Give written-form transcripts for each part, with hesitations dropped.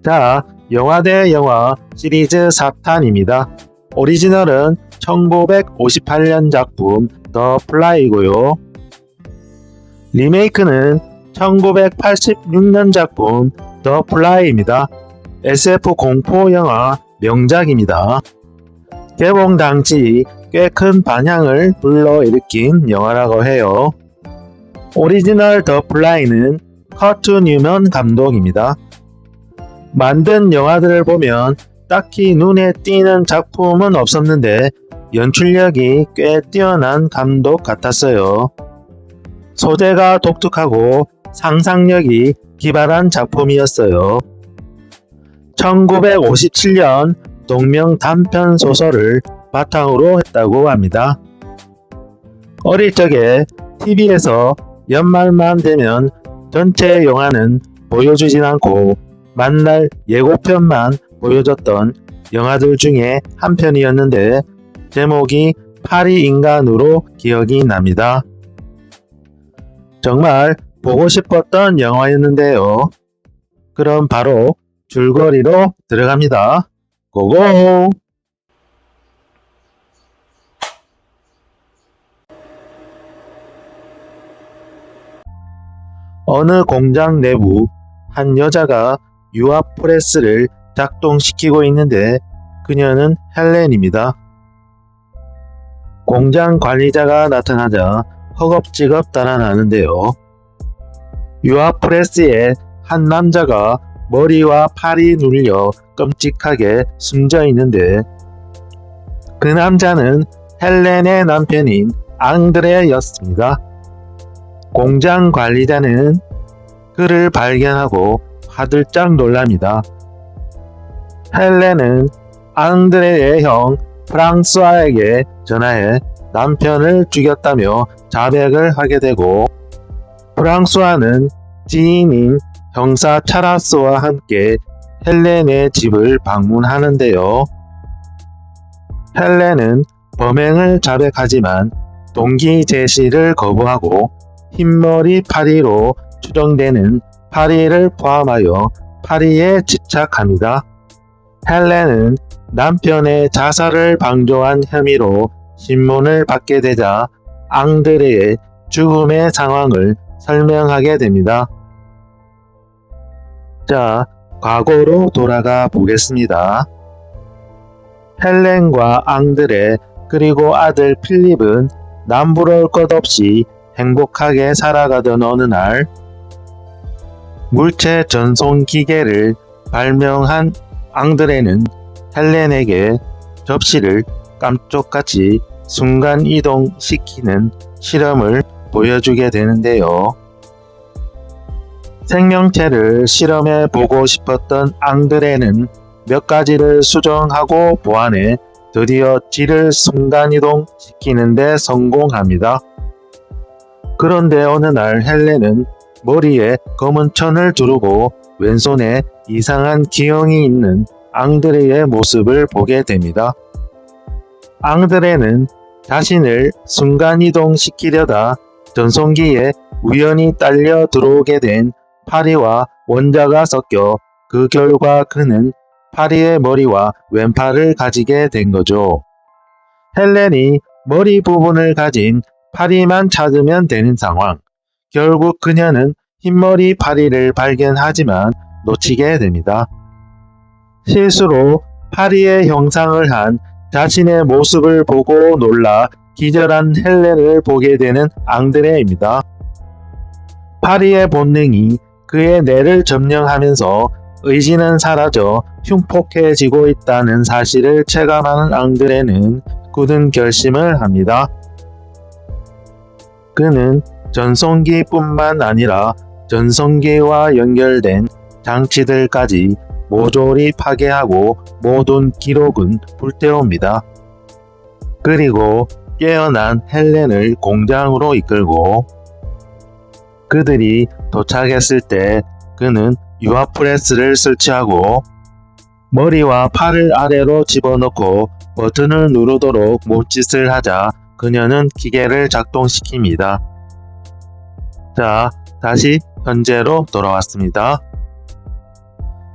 자, 영화 대 영화 시리즈 4탄입니다. 오리지널은 1958년 작품 더 플라이고요. 리메이크는 1986년 작품 더 플라이입니다. SF 공포 영화 명작입니다. 개봉 당시 꽤 큰 반향을 불러일으킨 영화라고 해요. 오리지널 더 플라이는 커트 뉴먼 감독입니다. 만든 영화들을 보면 딱히 눈에 띄는 작품은 없었는데 연출력이 꽤 뛰어난 감독 같았어요. 소재가 독특하고 상상력이 기발한 작품이었어요. 1957년 동명 단편 소설을 바탕으로 했다고 합니다. 어릴 적에 TV에서 연말만 되면 전체 영화는 보여주진 않고 만날 예고편만 보여줬던 영화들 중에 한 편이었는데 제목이 파리 인간으로 기억이 납니다. 정말 보고 싶었던 영화였는데요. 그럼 바로 줄거리로 들어갑니다. 고고! 어느 공장 내부 한 여자가 유압 프레스를 작동시키고 있는데 그녀는 헬렌입니다. 공장 관리자가 나타나자 허겁지겁 달아나는데요. 유압 프레스에 한 남자가 머리와 팔이 눌려 끔찍하게 숨져 있는데 그 남자는 헬렌의 남편인 앙드레였습니다. 공장 관리자는 그를 발견하고 화들짝 놀랍니다. 헬렌은 앙드레의 형 프랑스와에게 전화해 남편을 죽였다며 자백을 하게 되고 프랑스와는 지인인 형사 차라스와 함께 헬렌의 집을 방문하는데요. 헬렌은 범행을 자백하지만 동기 제시를 거부하고 흰머리 파리로 추정되는 파리를 포함하여 파리에 집착합니다. 헬렌은 남편의 자살을 방조한 혐의로 신문을 받게 되자 앙드레의 죽음의 상황을 설명하게 됩니다. 자, 과거로 돌아가 보겠습니다. 헬렌과 앙드레 그리고 아들 필립은 남부러울 것 없이 행복하게 살아가던 어느 날 물체 전송 기계를 발명한 앙드레는 헬렌에게 접시를 깜짝같이 순간 이동시키는 실험을 보여주게 되는데요. 생명체를 실험해 보고 싶었던 앙드레는 몇 가지를 수정하고 보완해 드디어 질을 순간이동 시키는 데 성공합니다. 그런데 어느 날 헬렌은 머리에 검은 천을 두르고 왼손에 이상한 기형이 있는 앙드레의 모습을 보게 됩니다. 앙드레는 자신을 순간이동 시키려다 전송기에 우연히 딸려 들어오게 된 파리와 원자가 섞여 그 결과 그는 파리의 머리와 왼팔을 가지게 된 거죠. 헬렌이 머리 부분을 가진 파리만 찾으면 되는 상황. 결국 그녀는 흰머리 파리를 발견하지만 놓치게 됩니다. 실수로 파리의 형상을 한 자신의 모습을 보고 놀라 기절한 헬렌을 보게 되는 앙드레입니다. 파리의 본능이 그의 뇌를 점령하면서 의지는 사라져 흉폭해지고 있다는 사실을 체감하는 앙드레는 굳은 결심을 합니다. 그는 전송기뿐만 아니라 전송기와 연결된 장치들까지 모조리 파괴하고 모든 기록은 불태웁니다. 그리고 깨어난 헬렌을 공장으로 이끌고 그들이 도착했을 때 그는 유압 프레스를 설치하고 머리와 팔을 아래로 집어넣고 버튼을 누르도록 몸짓을 하자 그녀는 기계를 작동시킵니다. 자, 다시 현재로 돌아왔습니다.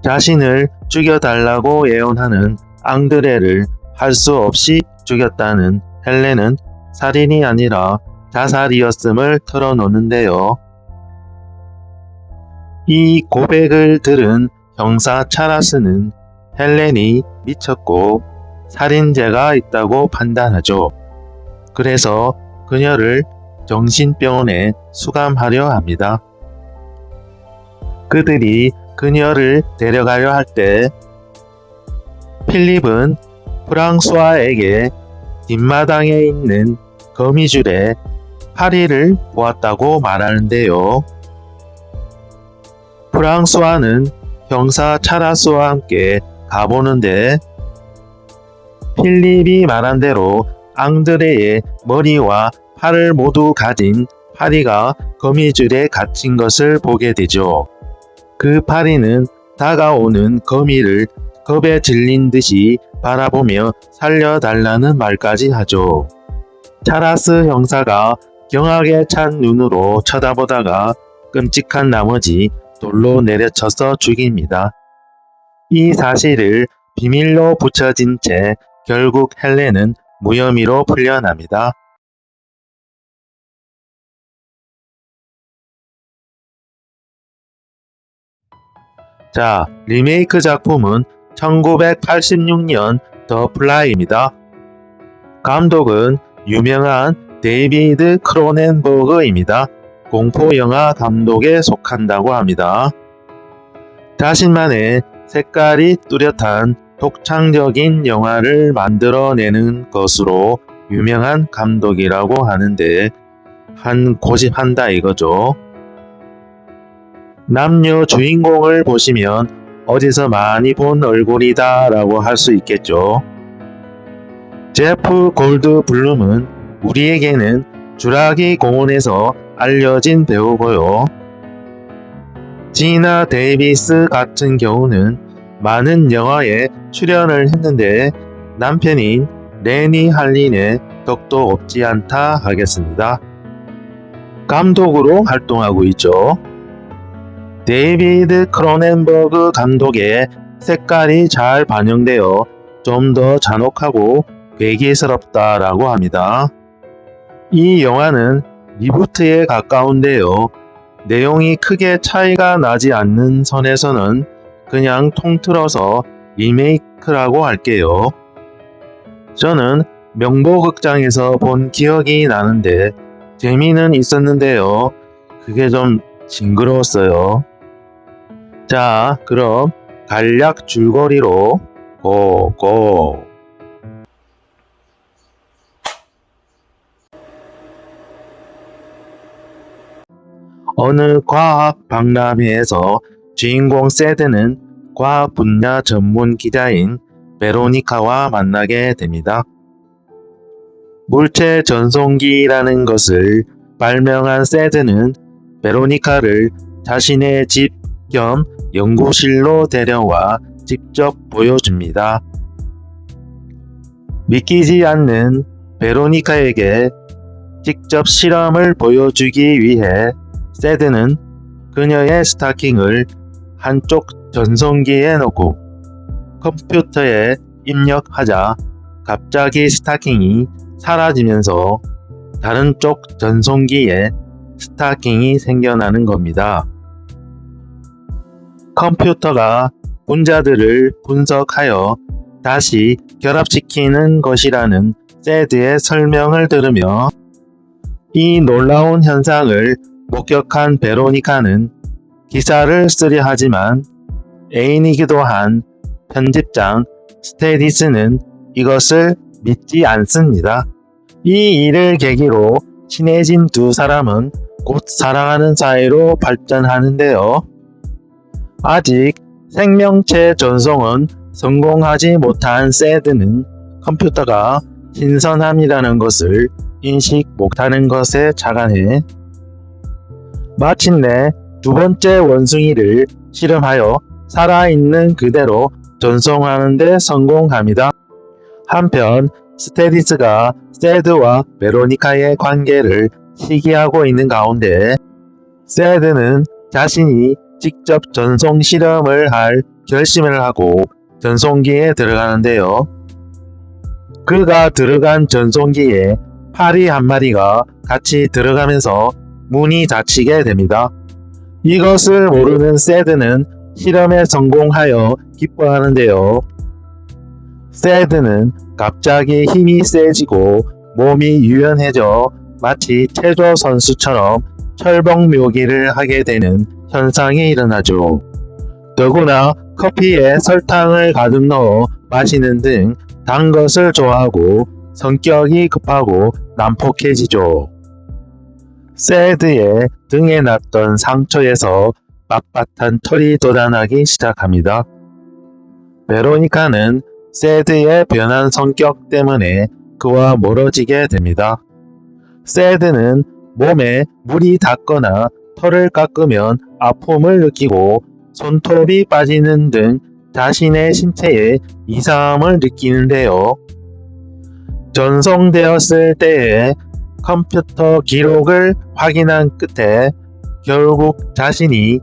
자신을 죽여달라고 예언하는 앙드레를 할 수 없이 죽였다는 헬렌은 살인이 아니라 자살이었음을 털어놓는데요. 이 고백을 들은 형사 차라스는 헬렌이 미쳤고 살인죄가 있다고 판단하죠. 그래서 그녀를 정신병원에 수감하려 합니다. 그들이 그녀를 데려가려 할 때 필립은 프랑수아에게 뒷마당에 있는 거미줄에 파리를 보았다고 말하는데요. 프랑수아는 형사 차라스와 함께 가보는데 필립이 말한 대로 앙드레의 머리와 팔을 모두 가진 파리가 거미줄에 갇힌 것을 보게 되죠. 그 파리는 다가오는 거미를 겁에 질린 듯이 바라보며 살려달라는 말까지 하죠. 차라스 형사가 경악에 찬 눈으로 쳐다보다가 끔찍한 나머지 돌로 내려쳐서 죽입니다. 이 사실을 비밀로 붙여진 채 결국 헬렌은 무혐의로 풀려납니다. 자, 리메이크 작품은 1986년 더 플라이입니다. 감독은 유명한 데이비드 크로넨버그입니다. 공포영화 감독에 속한다고 합니다. 자신만의 색깔이 뚜렷한 독창적인 영화를 만들어내는 것으로 유명한 감독이라고 하는데 한 고집한다 이거죠. 남녀 주인공을 보시면 어디서 많이 본 얼굴이다 라고 할 수 있겠죠. 제프 골드블룸은 우리에게는 주라기 공원에서 알려진 배우고요. 지나 데이비스 같은 경우는 많은 영화에 출연을 했는데 남편인 레니 할린의 덕도 없지 않다 하겠습니다. 감독으로 활동하고 있죠. 데이비드 크로넨버그 감독의 색깔이 잘 반영되어 좀 더 잔혹하고 괴기스럽다라고 합니다. 이 영화는 리부트에 가까운데요. 내용이 크게 차이가 나지 않는 선에서는 그냥 통틀어서 리메이크라고 할게요. 저는 명보극장에서 본 기억이 나는데 재미는 있었는데요. 그게 좀 징그러웠어요. 자, 그럼 간략 줄거리로 고고! 어느 과학 박람회에서 주인공 세드는 과학 분야 전문 기자인 베로니카와 만나게 됩니다. 물체 전송기라는 것을 발명한 세드는 베로니카를 자신의 집 겸 연구실로 데려와 직접 보여줍니다. 믿기지 않는 베로니카에게 직접 실험을 보여주기 위해 세드는 그녀의 스타킹을 한쪽 전송기에 넣고 컴퓨터에 입력하자 갑자기 스타킹이 사라지면서 다른 쪽 전송기에 스타킹이 생겨나는 겁니다. 컴퓨터가 문자들을 분석하여 다시 결합시키는 것이라는 세드의 설명을 들으며 이 놀라운 현상을 목격한 베로니카는 기사를 쓰려 하지만 애인이기도 한 편집장 스테디스는 이것을 믿지 않습니다. 이 일을 계기로 친해진 두 사람은 곧 사랑하는 사이로 발전하는데요. 아직 생명체 전송은 성공하지 못한 세드는 컴퓨터가 신선함이라는 것을 인식 못하는 것에 착안해 마침내 두 번째 원숭이를 실험하여 살아있는 그대로 전송하는 데 성공합니다. 한편 스테디스가 세드와 베로니카의 관계를 시기하고 있는 가운데 세드는 자신이 직접 전송 실험을 할 결심을 하고 전송기에 들어가는데요. 그가 들어간 전송기에 파리 한 마리가 같이 들어가면서 문이 닫히게 됩니다. 이것을 모르는 세드는 실험에 성공하여 기뻐하는데요. 세드는 갑자기 힘이 세지고 몸이 유연해져 마치 체조 선수처럼 철봉 묘기를 하게 되는 현상이 일어나죠. 더구나 커피에 설탕을 가득 넣어 마시는 등 단 것을 좋아하고 성격이 급하고 난폭해지죠. 세드의 등에 났던 상처에서 빳빳한 털이 돋아나기 시작합니다. 베로니카는 세드의 변한 성격 때문에 그와 멀어지게 됩니다. 세드는 몸에 물이 닿거나 털을 깎으면 아픔을 느끼고 손톱이 빠지는 등 자신의 신체에 이상함을 느끼는데요. 전송되었을 때의 컴퓨터 기록을 확인한 끝에 결국 자신이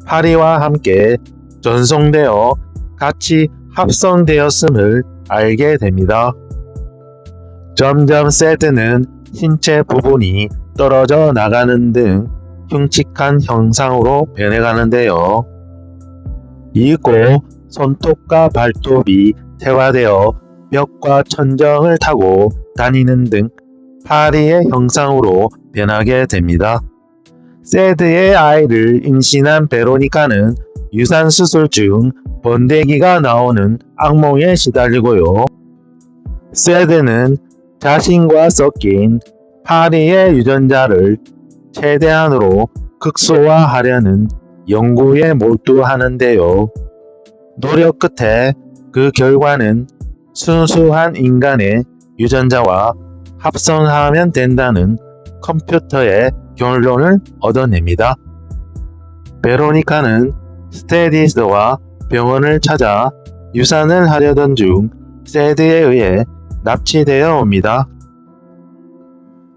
파리와 함께 전송되어 같이 합성되었음을 알게 됩니다. 점점 세드는 신체 부분이 떨어져 나가는 등 흉측한 형상으로 변해가는데요. 이고 손톱과 발톱이 태화되어 벽과 천정을 타고 다니는 등 파리의 형상으로 변하게 됩니다. 세드의 아이를 임신한 베로니카는 유산수술 중 번데기가 나오는 악몽에 시달리고요. 세드는 자신과 섞인 파리의 유전자를 최대한으로 극소화하려는 연구에 몰두하는데요. 노력 끝에 그 결과는 순수한 인간의 유전자와 합성하면 된다는 컴퓨터의 결론을 얻어냅니다. 베로니카는 스테디스와 병원을 찾아 유산을 하려던 중 세드에 의해 납치되어 옵니다.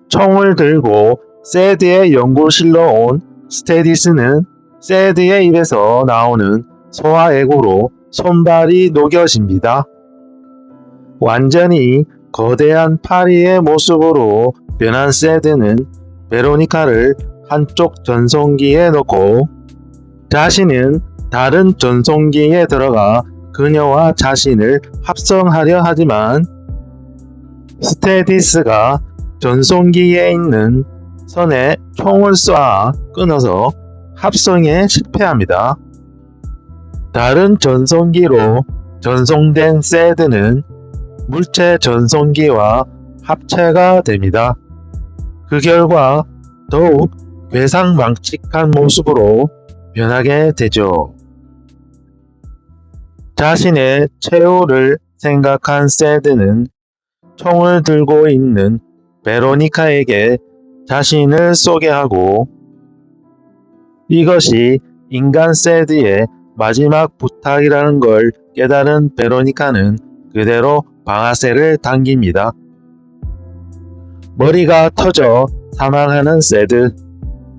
총을 들고 세드의 연구실로 온 스테디스는 세드의 입에서 나오는 소화액으로 손발이 녹여집니다. 완전히 거대한 파리의 모습으로 변한 세드는 베로니카를 한쪽 전송기에 넣고 자신은 다른 전송기에 들어가 그녀와 자신을 합성하려 하지만 스테디스가 전송기에 있는 선에 총을 쏴 끊어서 합성에 실패합니다. 다른 전송기로 전송된 세드는 물체 전송기와 합체가 됩니다. 그 결과 더욱 괴상망측한 모습으로 변하게 되죠. 자신의 최후를 생각한 세드는 총을 들고 있는 베로니카에게 자신을 쏘게 하고 이것이 인간 세드의 마지막 부탁이라는 걸 깨달은 베로니카는 그대로 방아쇠를 당깁니다. 머리가 터져 사망하는 세드,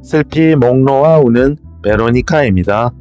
슬피 목 놓아 우는 베로니카입니다.